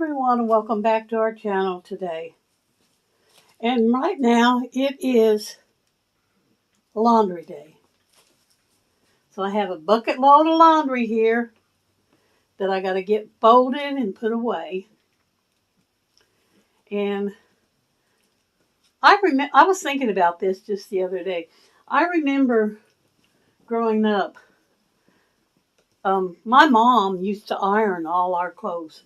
everyone and welcome back to our channel today. And right now it is laundry day. So I have a bucket load of laundry here that I got to get folded and put away. And I was thinking about this just the other day. I remember growing up, my mom used to iron all our clothes.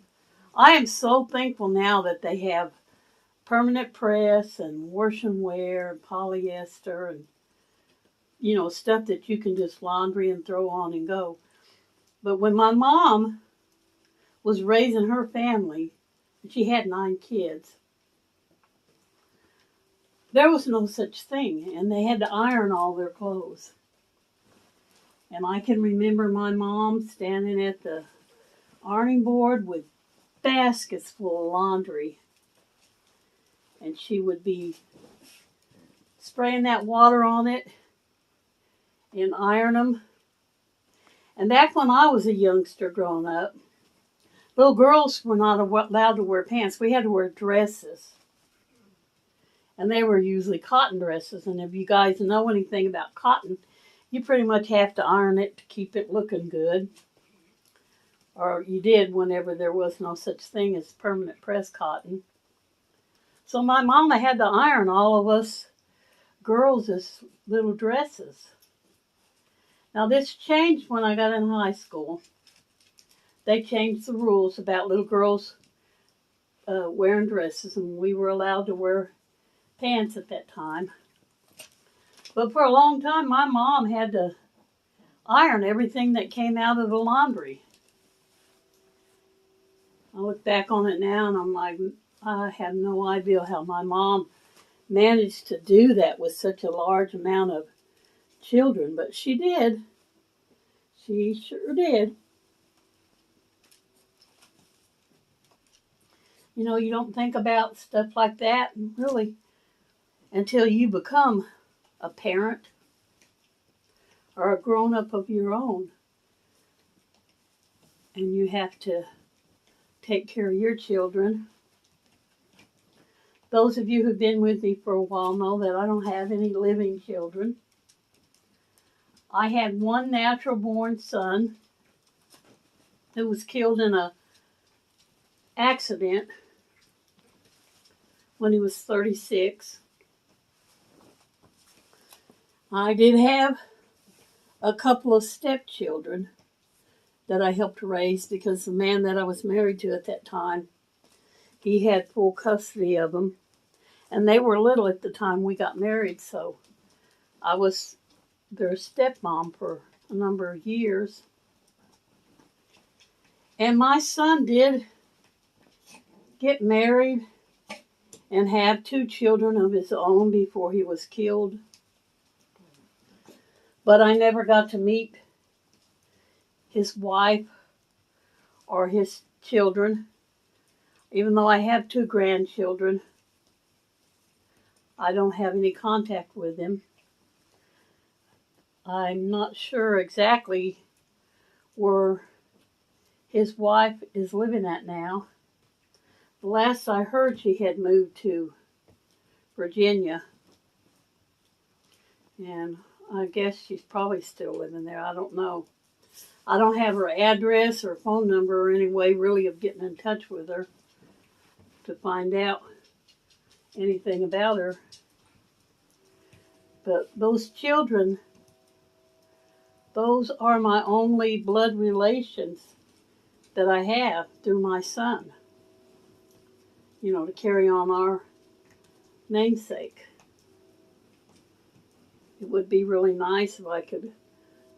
I am so thankful now that they have permanent press and wash and wear and polyester and stuff that you can just laundry and throw on and go. But when my mom was raising her family, she had 9 kids, there was no such thing, and they had to iron all their clothes. And I can remember my mom standing at the ironing board with baskets full of laundry, and she would be spraying that water on it and iron them. And back when I was a youngster growing up, little girls were not allowed to wear pants. We had to wear dresses. And they were usually cotton dresses. And if you guys know anything about cotton, you pretty much have to iron it to keep it looking good. Or you did whenever there was no such thing as permanent press cotton. So my mama had to iron all of us girls' little dresses. Now this changed when I got in high school. They changed the rules about little girls wearing dresses, and we were allowed to wear pants at that time. But for a long time, my mom had to iron everything that came out of the laundry. I look back on it now and I'm like, I have no idea how my mom managed to do that with such a large amount of children, but she did. She sure did. You don't think about stuff like that really until you become a parent or a grown-up of your own. And you have to take care of your children. Those of you who've been with me for a while know that I don't have any living children. I had one natural-born son who was killed in an accident when he was 36. I did have a couple of stepchildren that I helped raise because the man that I was married to at that time, he had full custody of them. And they were little at the time we got married, so I was their stepmom for a number of years. And my son did get married and have 2 children of his own before he was killed. But I never got to meet his wife or his children. Even though I have 2 grandchildren, I don't have any contact with them. I'm not sure exactly where his wife is living at now. The last I heard, she had moved to Virginia. And I guess she's probably still living there. I don't know. I don't have her address or phone number or any way really of getting in touch with her to find out anything about her. But those children, those are my only blood relations that I have through my son. To carry on our namesake. It would be really nice if I could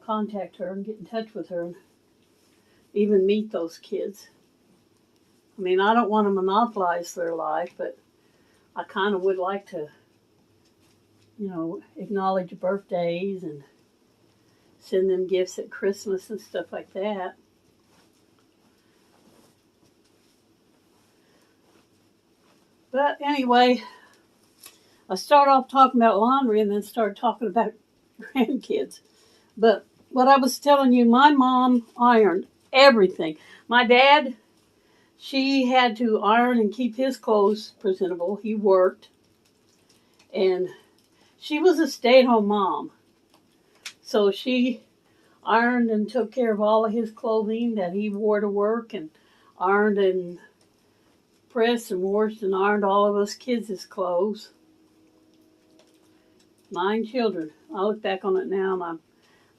contact her and get in touch with her and even meet those kids. I mean, I don't want to monopolize their life, but I kind of would like to, acknowledge birthdays and send them gifts at Christmas and stuff like that. But anyway, I start off talking about laundry and then start talking about grandkids. But what I was telling you, my mom ironed everything. My dad She had to iron and keep his clothes presentable. He worked. And she was a stay-at-home mom. So she ironed and took care of all of his clothing that he wore to work, and ironed and pressed and washed and ironed all of us kids' clothes. 9 children. I look back on it now, and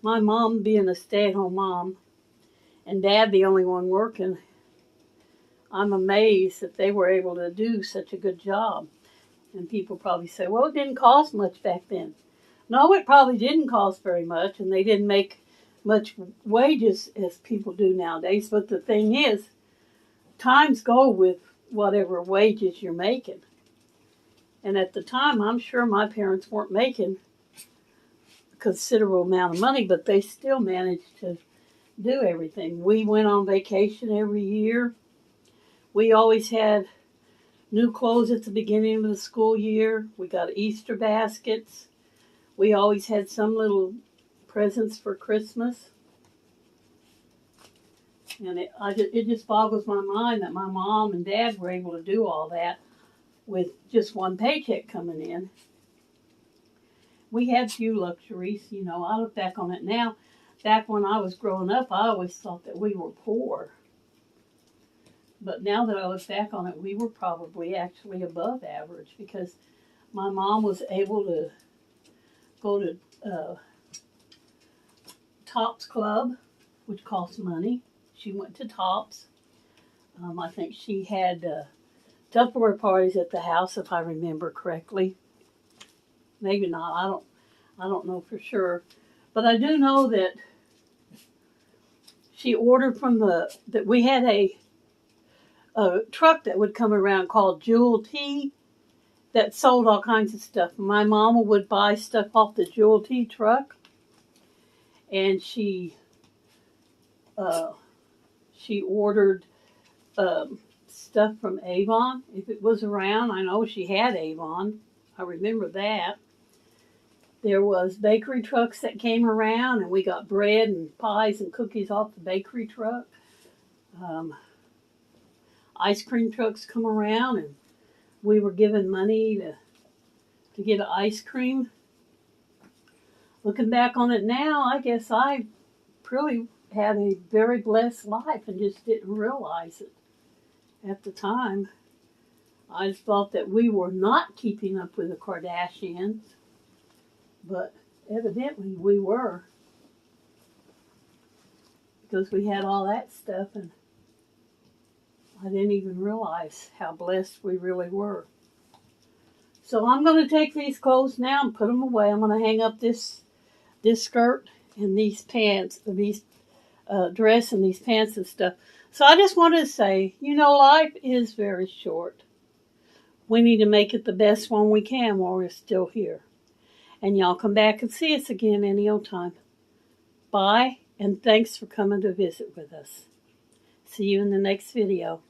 my mom being a stay-at-home mom and Dad the only one working, I'm amazed that they were able to do such a good job. And people probably say, well, it didn't cost much back then. No, it probably didn't cost very much, and they didn't make much wages as people do nowadays. But the thing is, times go with whatever wages you're making. And at the time, I'm sure my parents weren't making a considerable amount of money, but they still managed to do everything. We went on vacation every year. We always had new clothes at the beginning of the school year. We got Easter baskets. We always had some little presents for Christmas. And it just boggles my mind that my mom and Dad were able to do all that with just one paycheck coming in. We had few luxuries, you know. I look back on it now. Back when I was growing up, I always thought that we were poor. But now that I look back on it, we were probably actually above average, because my mom was able to go to Tops Club, which cost money. She went to Tops. I think she had Tupperware parties at the house, if I remember correctly. Maybe not. I don't know for sure. But I do know that she ordered from that we had a truck that would come around called Jewel Tea that sold all kinds of stuff. My mama would buy stuff off the Jewel Tea truck, and she ordered stuff from Avon if it was around. I know she had Avon. I remember that. There was bakery trucks that came around, and we got bread and pies and cookies off the bakery truck. Ice cream trucks come around, and we were given money to get ice cream. Looking back on it now, I guess I really had a very blessed life and just didn't realize it at the time. I thought that we were not keeping up with the Kardashians, but evidently we were, because we had all that stuff, and I didn't even realize how blessed we really were. So I'm going to take these clothes now and put them away. I'm going to hang up this skirt and these pants, these dress and these pants and stuff. So I just wanted to say, you know, life is very short. We need to make it the best one we can while we're still here. And y'all come back and see us again any old time. Bye, and thanks for coming to visit with us. See you in the next video.